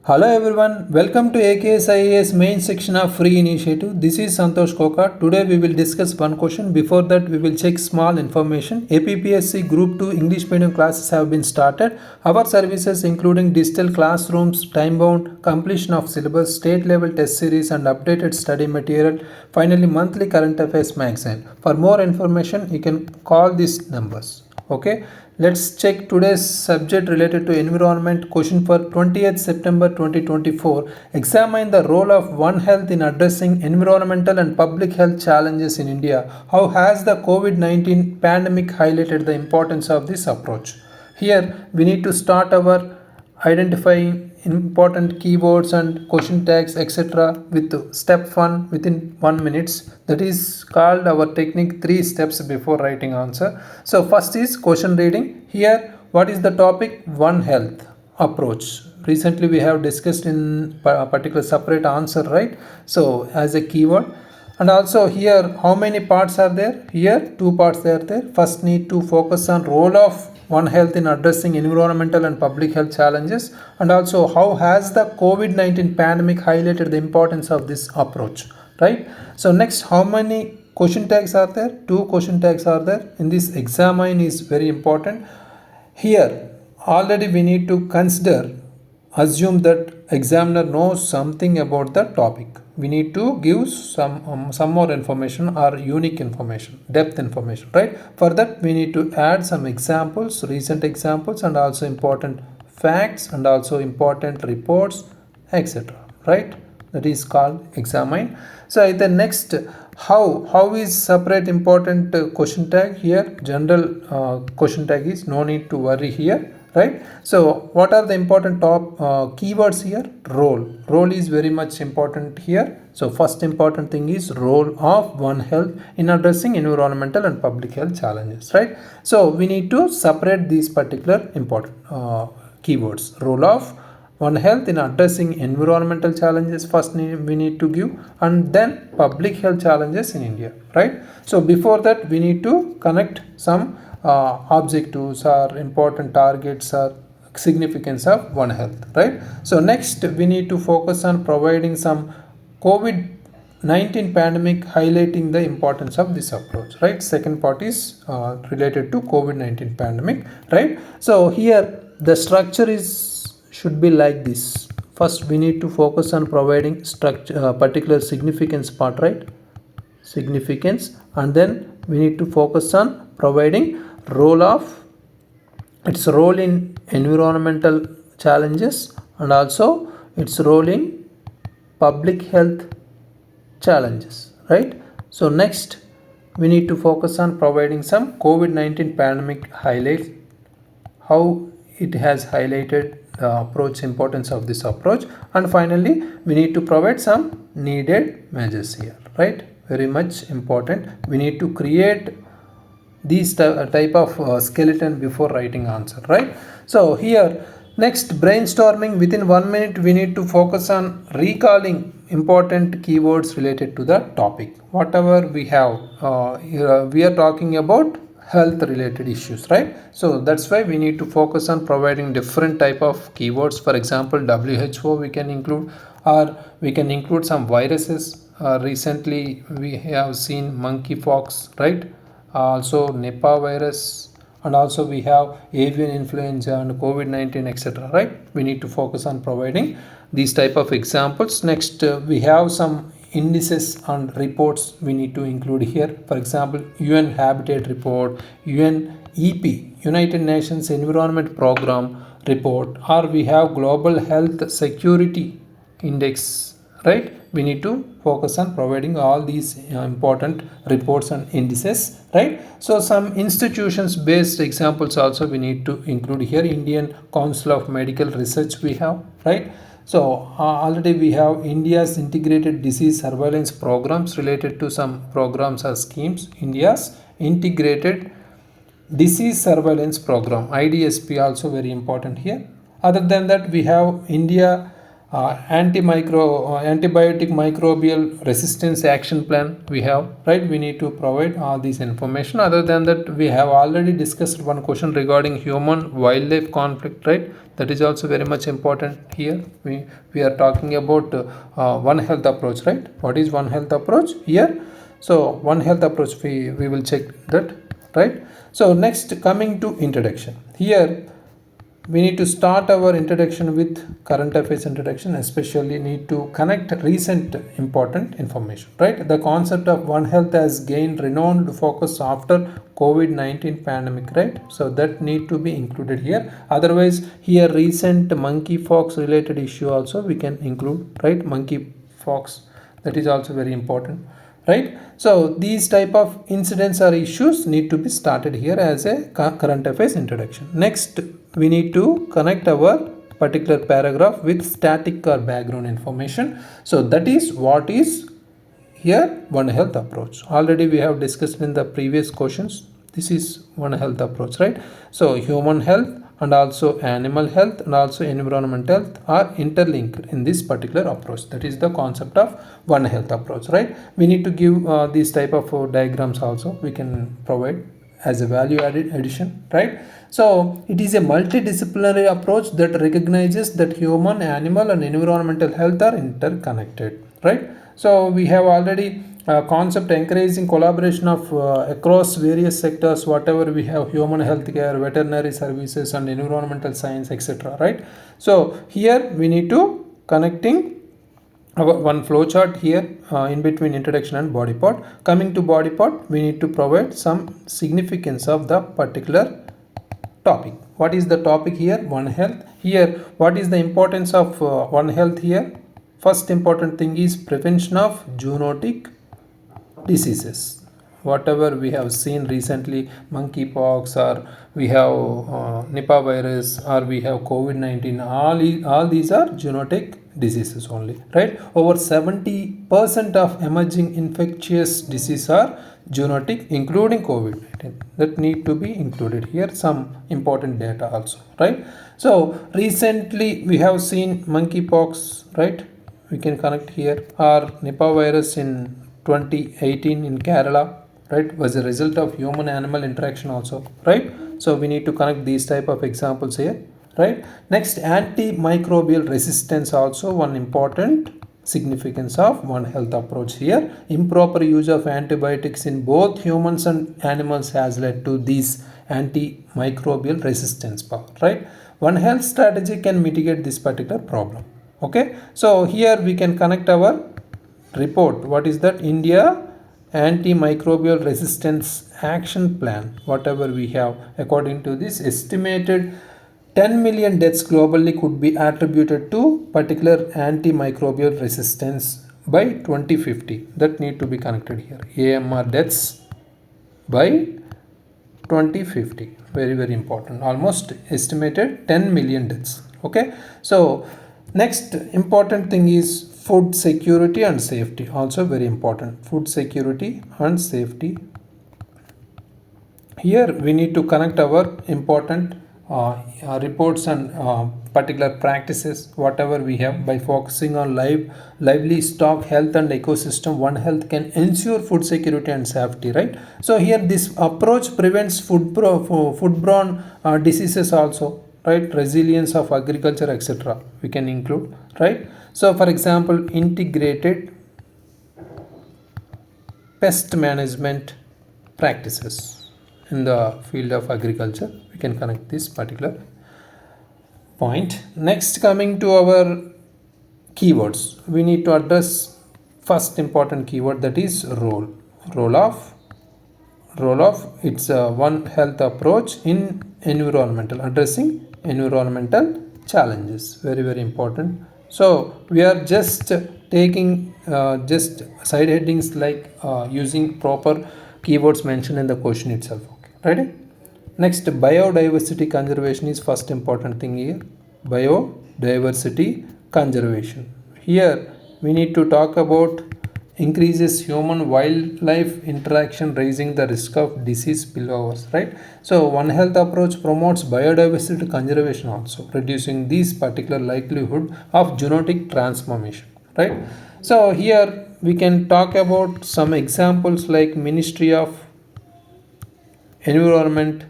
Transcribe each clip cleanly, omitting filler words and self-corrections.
Hello everyone, welcome to AKS IAS main section of free initiative. This is Santosh Koka. Today we will discuss one question. Before that we will check small information. APPSC Group 2 English medium classes have been started. Our services including digital classrooms, time-bound, completion of syllabus, state level test series and updated study material. Finally monthly current affairs magazine. For more information you can call these numbers. Okay. Let's check today's subject related to environment. Question for 20th September 2024. Examine the role of One Health in addressing environmental and public health challenges in India. How has the COVID-19 pandemic highlighted the importance of this approach? Here we need to start our identifying important keywords and question tags etc. with step 1 within 1 minutes. That is called our technique 3 steps before writing answer. So first is question reading. Here what is the topic? One Health approach. Recently we have discussed in a particular separate answer, right? So as a keyword. And also here how many parts are there? Here 2 parts are there. First need to focus on role of One Health in addressing environmental and public health challenges, and also how has the COVID-19 pandemic highlighted the importance of this approach, right? So next, how many question tags are there? 2 question tags are there. In this examine is very important. Here already we need to assume that examiner knows something about the topic. We need to give some more information or unique information, depth information, right? For that we need to add some examples, recent examples, and also important facts and also important reports, etc., right? That is called examine. So the next, how is separate important question tag? Here general question tag is no need to worry here, right? So what are the important top keywords here? Role is very much important here. So first important thing is role of One Health in addressing environmental and public health challenges, right? So we need to separate these particular important keywords. Role of One Health in addressing environmental challenges first we need to give, and then public health challenges in India, right? So before that we need to connect some objectives or important targets or significance of One Health, right? So next we need to focus on providing some COVID-19 pandemic highlighting the importance of this approach, right? Second part is related to COVID-19 pandemic, right? So here the structure should be like this. First we need to focus on providing structure particular significance part, right? Significance, and then we need to focus on providing its role in environmental challenges and also its role in public health challenges, right? So next we need to focus on providing some COVID-19 pandemic highlights, how it has highlighted the approach, importance of this approach, and finally we need to provide some needed measures here, right? Very much important. We need to create these type of skeleton before writing answer, right? So here next, brainstorming within 1 minute. We need to focus on recalling important keywords related to the topic. Whatever we have, we are talking about health related issues, right? So that's why we need to focus on providing different type of keywords. For example, WHO we can include, or we can include some viruses. Recently we have seen monkeypox, right? Also Nipah virus, and also we have avian influenza and COVID-19, etc., right? We need to focus on providing these type of examples. Next we have some indices and reports we need to include here. For example, UN Habitat Report, UNEP, United Nations Environment Program report, or we have Global Health Security Index, right? We need to focus on providing all these important reports and indices, right? So some institutions based examples also we need to include here. Indian Council of Medical Research we have, right? So already we have India's integrated disease surveillance programs related to some programs or schemes. India's integrated disease surveillance program, IDSP, also very important here. Other than that we have India antibiotic microbial resistance action plan we have, right? We need to provide all this information. Other than that we have already discussed one question regarding human wildlife conflict, right? That is also very much important here. We are talking about One Health approach, right? What is One Health approach here? So One Health approach, we will check that, right? So next, coming to introduction. Here we need to start our introduction with current affairs introduction, especially need to connect recent important information, right? The concept of One Health has gained renowned focus after COVID-19 pandemic, right? So that need to be included here. Otherwise, here recent monkeypox related issue also we can include, right? Monkeypox, that is also very important, right? So these type of incidents or issues need to be started here as a current affairs introduction. Next, we need to connect our particular paragraph with static or background information. So that is what is here One Health approach. Already we have discussed in the previous questions. This is One Health approach, right? So human health and also animal health and also environmental health are interlinked in this particular approach. That is the concept of One Health approach, right? We need to give these type of diagrams also we can provide as a value added addition, right? So it is a multidisciplinary approach that recognizes that human, animal and environmental health are interconnected, right? So we have already concept encouraging collaboration of across various sectors, whatever we have, human healthcare, veterinary services and environmental science, etc., right? So here we need to connecting our one flow chart here in between introduction and body part. Coming to body part, we need to provide some significance of the particular topic. What is the topic here? One Health. Here, what is the importance of One Health here? First important thing is prevention of zoonotic diseases. Whatever we have seen recently, monkeypox, or we have Nipah virus, or we have COVID-19, all these are zoonotic diseases only, right? Over 70% of emerging infectious diseases are zoonotic, including COVID-19. That need to be included here, some important data also, right? So recently we have seen monkeypox, right? We can connect here, or Nipah virus in 2018 in Kerala, right, was a result of human animal interaction also, right? So we need to connect these type of examples here, right? Next, antimicrobial resistance, also one important significance of One Health approach here. Improper use of antibiotics in both humans and animals has led to these antimicrobial resistance power, right? One Health strategy can mitigate this particular problem. Okay, so here we can connect our report. What is that? India Antimicrobial Resistance Action Plan. Whatever we have, according to this, estimated 10 million deaths globally could be attributed to particular antimicrobial resistance by 2050. That need to be connected here. AMR deaths by 2050. Very, very important. Almost estimated 10 million deaths. Okay, so next important thing is food security and safety, also very important. Food security and safety. Here we need to connect our important reports and particular practices, whatever we have. By focusing on lively stock health and ecosystem, One Health can ensure food security and safety, right? So here this approach prevents foodborne diseases also, right? Resilience of agriculture, etc., we can include, right? So for example, integrated pest management practices in the field of agriculture, we can connect this particular point. Next, coming to our keywords, we need to address first important keyword, that is role of it's a One Health approach in environmental, addressing environmental challenges. Very, very important. So we are just taking just side headings like using proper keywords mentioned in the question itself. Okay, right? Next, biodiversity conservation is first important thing here. Biodiversity conservation. Here we need to talk about increases human wildlife interaction, raising the risk of disease spillovers, right? So One Health approach promotes biodiversity conservation also, reducing this particular likelihood of zoonotic transformation, right? So here we can talk about some examples like Ministry of Environment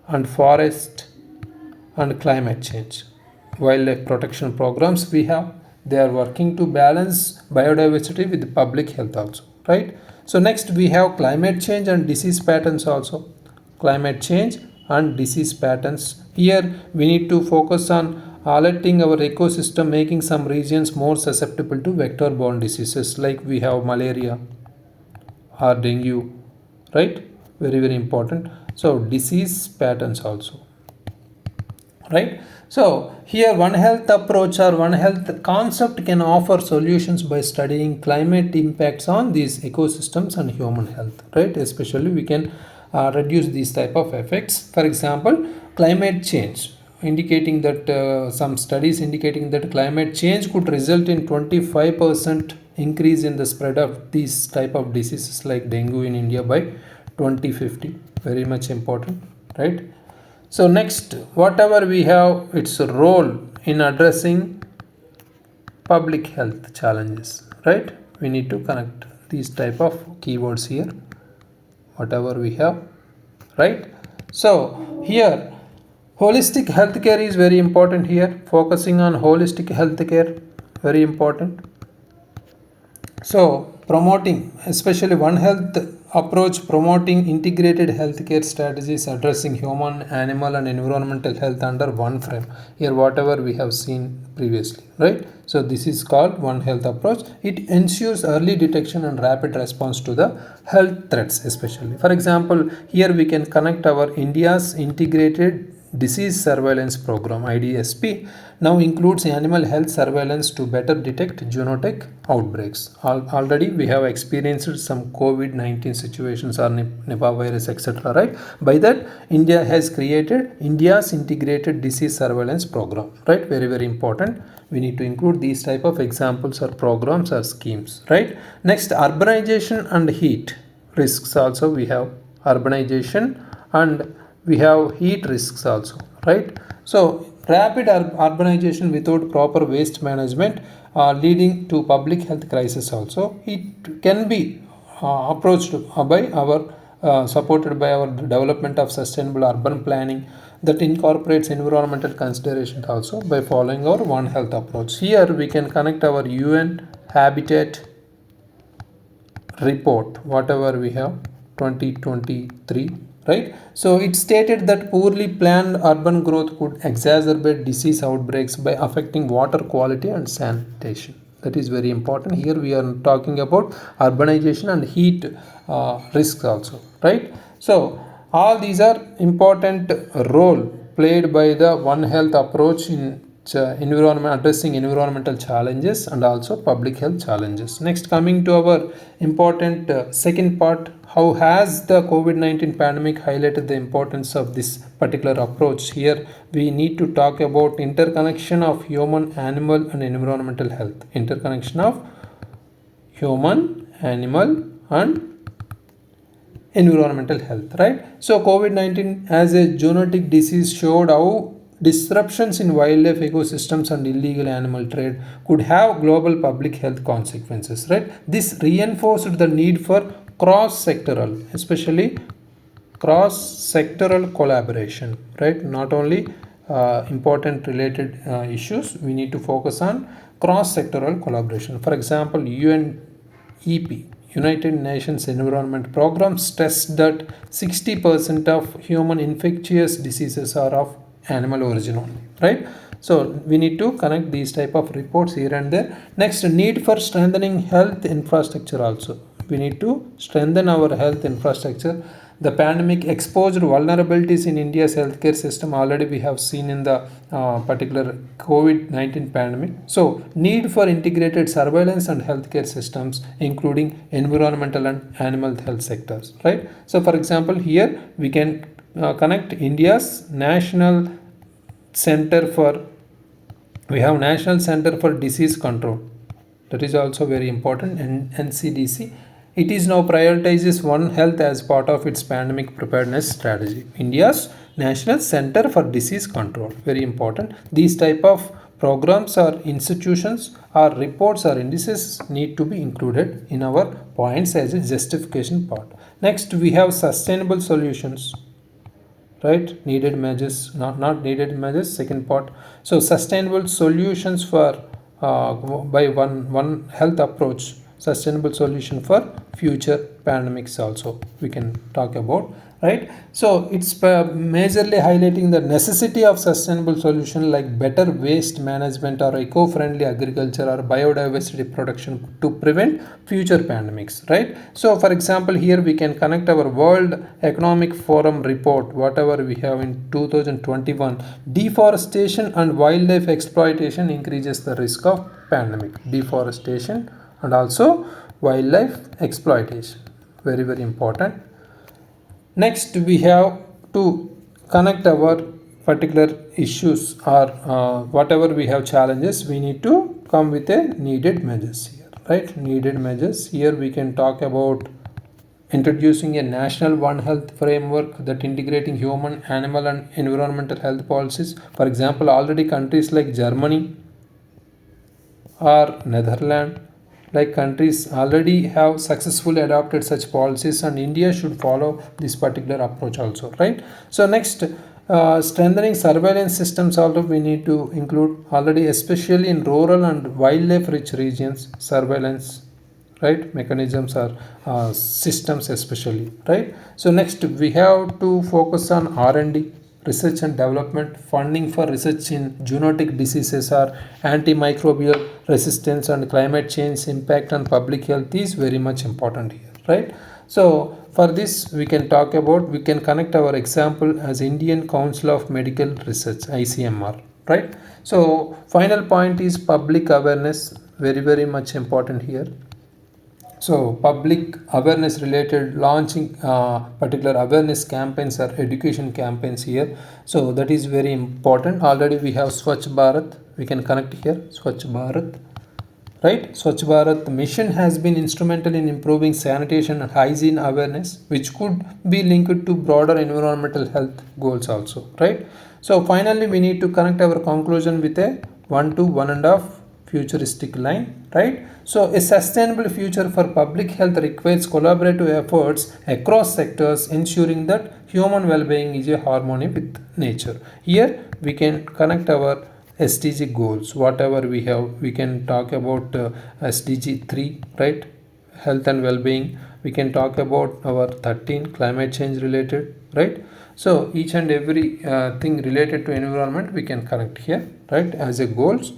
and Forest and climate change. Wildlife protection programs we have, they are working to balance biodiversity with public health also, right? So next we have climate change and disease patterns also. Climate change and disease patterns. Here we need to focus on alerting our ecosystem, making some regions more susceptible to vector-borne diseases like we have malaria or dengue, right? Very, very important. So disease patterns also, right? So here one health approach or one health concept can offer solutions by studying climate impacts on these ecosystems and human health, right? Especially we can reduce these type of effects. For example, climate change, indicating that some studies indicating that climate change could result in 25% increase in the spread of these type of diseases like dengue in India by 2050. Very much important, right? So next, whatever we have, its role in addressing public health challenges, right? We need to connect these type of keywords here, whatever we have, right? So here, holistic healthcare is very important here. Focusing on holistic healthcare, very important. So promoting, especially One Health approach, promoting integrated healthcare strategies addressing human, animal and environmental health under one frame. Here whatever we have seen previously, right? So this is called One Health approach. It ensures early detection and rapid response to the health threats especially. For example, here we can connect our India's integrated disease surveillance program IDSP now includes animal health surveillance to better detect zoonotic outbreaks. Already we have experienced some COVID-19 situations or Nipah virus etc, right? By that India has created India's integrated disease surveillance program, right? Very, very important. We need to include these type of examples or programs or schemes, right? Next, urbanization and heat risks also we have. Urbanization and we have heat risks also, right? So rapid urbanization without proper waste management leading to public health crisis also. It can be approached by our supported by our development of sustainable urban planning that incorporates environmental considerations also by following our One Health approach. Here we can connect our UN Habitat report, whatever we have 2023, right? So it stated that poorly planned urban growth could exacerbate disease outbreaks by affecting water quality and sanitation. That is very important. Here we are talking about urbanization and heat risks also, right? So all these are important role played by the One Health approach in addressing environmental challenges and also public health challenges. Next, coming to our important second part, how has the COVID-19 pandemic highlighted the importance of this particular approach? Here we need to talk about interconnection of human, animal and environmental health. Interconnection of human, animal and environmental health, right? So COVID-19 as a zoonotic disease showed how disruptions in wildlife ecosystems and illegal animal trade could have global public health consequences, right? This reinforced the need for cross-sectoral, especially cross-sectoral collaboration, right? Not only important related issues, we need to focus on cross-sectoral collaboration. For example, UNEP, United Nations Environment Program, stressed that 60% of human infectious diseases are of animal origin only, right? So we need to connect these type of reports here and there. Next, need for strengthening health infrastructure also. We need to strengthen our health infrastructure. The pandemic exposed vulnerabilities in India's healthcare system. Already we have seen in the particular COVID-19 pandemic. So need for integrated surveillance and healthcare systems, including environmental and animal health sectors, right? So for example, here we can connect India's National Center for, we have National Center for Disease Control. That is also very important, and NCDC. It is now prioritizes One Health as part of its pandemic preparedness strategy. India's National Center for Disease Control, very important. These type of programs or institutions or reports or indices need to be included in our points as a justification part. Next, we have sustainable solutions, right? Needed measures, not needed measures, second part. So sustainable solutions for by one health approach, sustainable solution for future pandemics also we can talk about, right? So it's majorly highlighting the necessity of sustainable solution like better waste management or eco-friendly agriculture or biodiversity protection to prevent future pandemics, right? So for example, here we can connect our World Economic Forum report, whatever we have in 2021. Deforestation and wildlife exploitation increases the risk of pandemic. Deforestation and also wildlife exploitation, very very important. Next we have to connect our particular issues or whatever we have challenges, we need to come with a needed measures here, right? Needed measures, here we can talk about introducing a national One Health framework that integrating human, animal and environmental health policies. For example, already countries like Germany or Netherlands, like countries already have successfully adopted such policies, and India should follow this particular approach also, right? So next, strengthening surveillance systems also we need to include, already especially in rural and wildlife rich regions, surveillance, right, mechanisms or systems especially, right? So next we have to focus on R&D, research and development, funding for research in zoonotic diseases or antimicrobial resistance and climate change impact on public health is very much important here, right? So for this we can talk about, we can connect our example as Indian Council of Medical Research, ICMR, right? So final point is public awareness, very very much important here. So public awareness related, launching particular awareness campaigns or education campaigns here, so that is very important. Already we have Swachh Bharat, we can connect here, Swachh Bharat, right? Swachh Bharat mission has been instrumental in improving sanitation and hygiene awareness, which could be linked to broader environmental health goals also, right? So finally we need to connect our conclusion with a 1 to 1.5 futuristic line, right? So a sustainable future for public health requires collaborative efforts across sectors, ensuring that human well-being is a harmony with nature. Here we can connect our SDG goals, whatever we have, we can talk about SDG 3, right? Health and well-being. We can talk about our 13 climate change related, right? So each and every thing related to environment we can connect here, right, as a goals.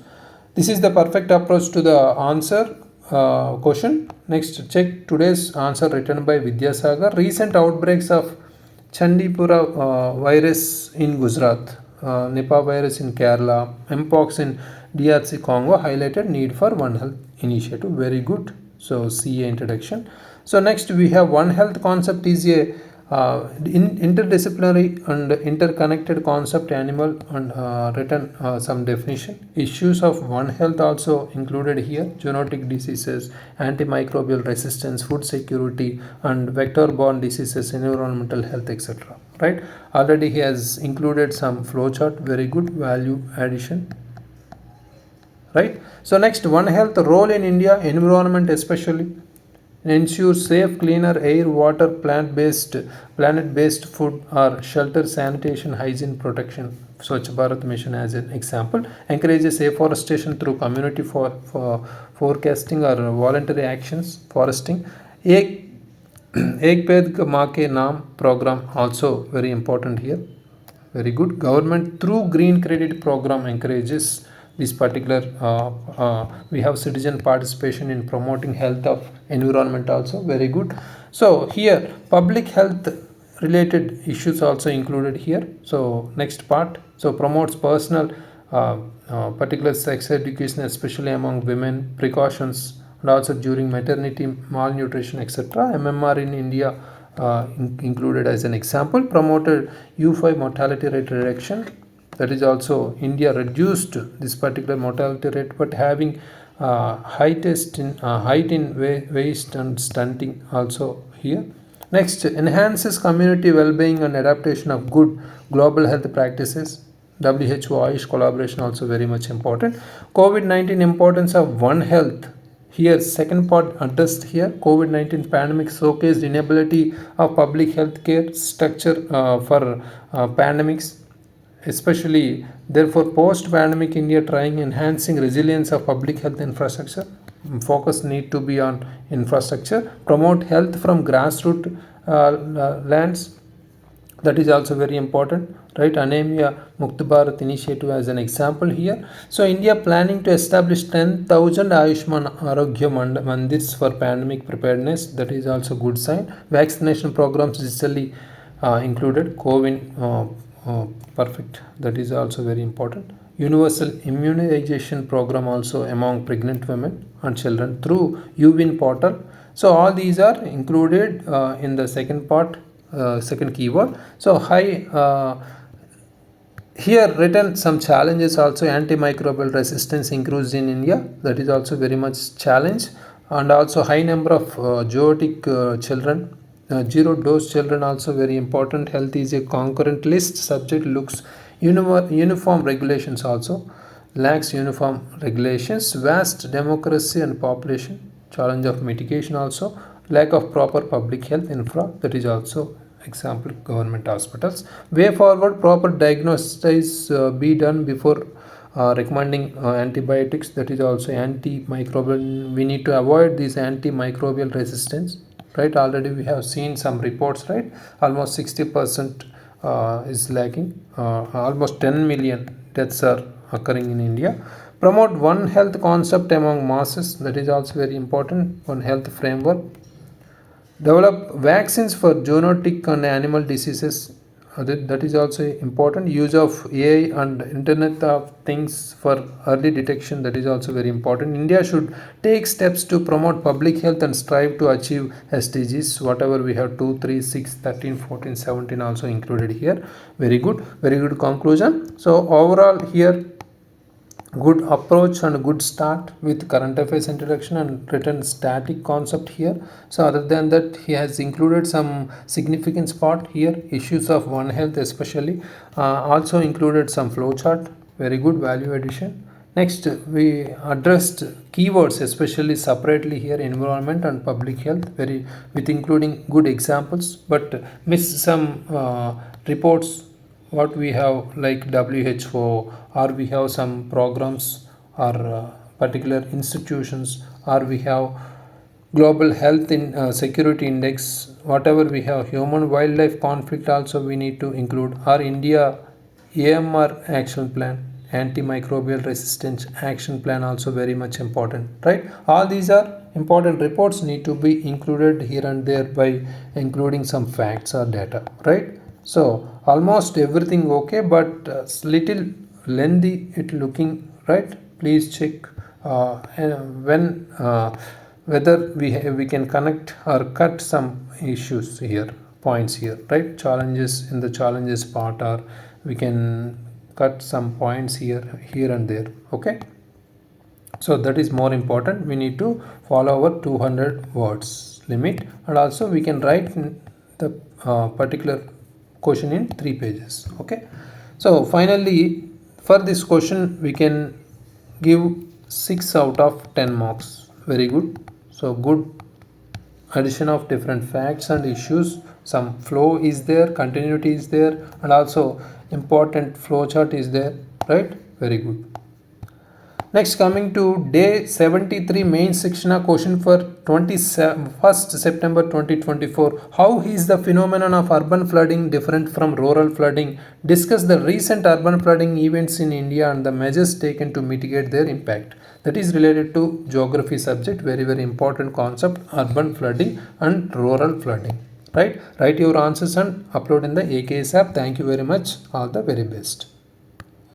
This is the perfect approach to the answer question. Next, check today's answer written by Vidyasagar. Recent outbreaks of Chandipura virus in Gujarat, Nipah virus in Kerala, Mpox in DRC Congo highlighted need for One Health initiative. Very good. So CA introduction. So next we have One Health concept is a interdisciplinary and interconnected concept, animal and written some definition. Issues of One Health also included here: zoonotic diseases, antimicrobial resistance, food security and vector-borne diseases, environmental health, etc. Right? Already he has included some flowchart. Very good, value addition. Right? So next, One Health role in India, environment especially. Ensure safe, cleaner air, water, planet-based food or shelter, sanitation, hygiene, protection. Swachh Bharat mission as an example. Encourages afforestation through community for forecasting or voluntary actions, foresting. Ek Ped Maa Ke Naam program also very important here. Very good. Government through green credit program encourages this particular we have citizen participation in promoting health of environment also. Very good. So here public health related issues also included here. So next part, so promotes personal particular sex education especially among women, precautions and also during maternity, malnutrition, etc. MMR in India included as an example. Promoted U5 mortality rate reduction, that is also India reduced this particular mortality rate, but having height in waste and stunting also here. Next, enhances community well-being and adaptation of good global health practices. WHO Ayush collaboration also very much important. COVID-19 importance of One Health Here, second part addressed here, COVID-19 pandemic showcased inability of public health care structure for pandemics, especially therefore post-pandemic India trying enhancing resilience of public health infrastructure. Focus need to be on infrastructure, promote health from grassroots lands, that is also very important, right? Anemia Mukt Bharat initiative as an example here. So India planning to establish 10,000 Ayushman Arogya Mandirs for pandemic preparedness, that is also good sign. Vaccination programs digitally included, COVID perfect, that is also very important. Universal immunization program also among pregnant women and children through UWIN portal. So all these are included in the second part, second keyword. So here written some challenges also, antimicrobial resistance increased in India, that is also very much challenge, and also high number of zootic children, zero dose children also very important. Health is a concurrent list, subject looks uniform regulations also, lacks uniform regulations, vast democracy and population, challenge of mitigation also, lack of proper public health infra, that is also example government hospitals. Way forward, proper diagnosis be done before recommending antibiotics, that is also antimicrobial. We need to avoid this antimicrobial resistance, right? Already we have seen some reports, right? Almost 60% is lacking, almost 10 million deaths are occurring in India. Promote one health concept among masses, that is also very important, one health framework. Develop vaccines for zoonotic and animal diseases, that is also important. Use of AI and Internet of Things for early detection, that is also very important. India should take steps to promote public health and strive to achieve SDGs, whatever we have 2, 3, 6, 13, 14, 17 also included here. Very good conclusion. So overall here, good approach and good start with current affairs introduction and written static concept here. So other than that, he has included some significant part here, issues of One Health especially, also included some flowchart, very good value addition. Next, we addressed keywords especially separately here, environment and public health, very with including good examples, but miss some reports what we have like WHO, or we have some programs or particular institutions, or we have global health in security index, whatever we have, human wildlife conflict also we need to include, or India AMR action plan, antimicrobial resistance action plan also very much important, right? All these are important reports need to be included here and there by including some facts or data, right? So almost everything okay, but little lengthy it looking, right? Please check when whether we can connect or cut some issues here, points here, right? Challenges in the challenges part, or we can cut some points here and there, okay? So that is more important. We need to follow our 200 words limit, and also we can write the particular question in 3 pages, okay? So finally, for this question we can give 6 out of 10 marks, very good. So good addition of different facts and issues, some flow is there, continuity is there, and also important flowchart is there, right? Very good. Next, coming to day 73 main Shikshna question for 21st September 2024. How is the phenomenon of urban flooding different from rural flooding? Discuss the recent urban flooding events in India and the measures taken to mitigate their impact. That is related to geography subject, very important concept, urban flooding and rural flooding. Right? Write your answers and upload in the AKS app. Thank you very much. All the very best.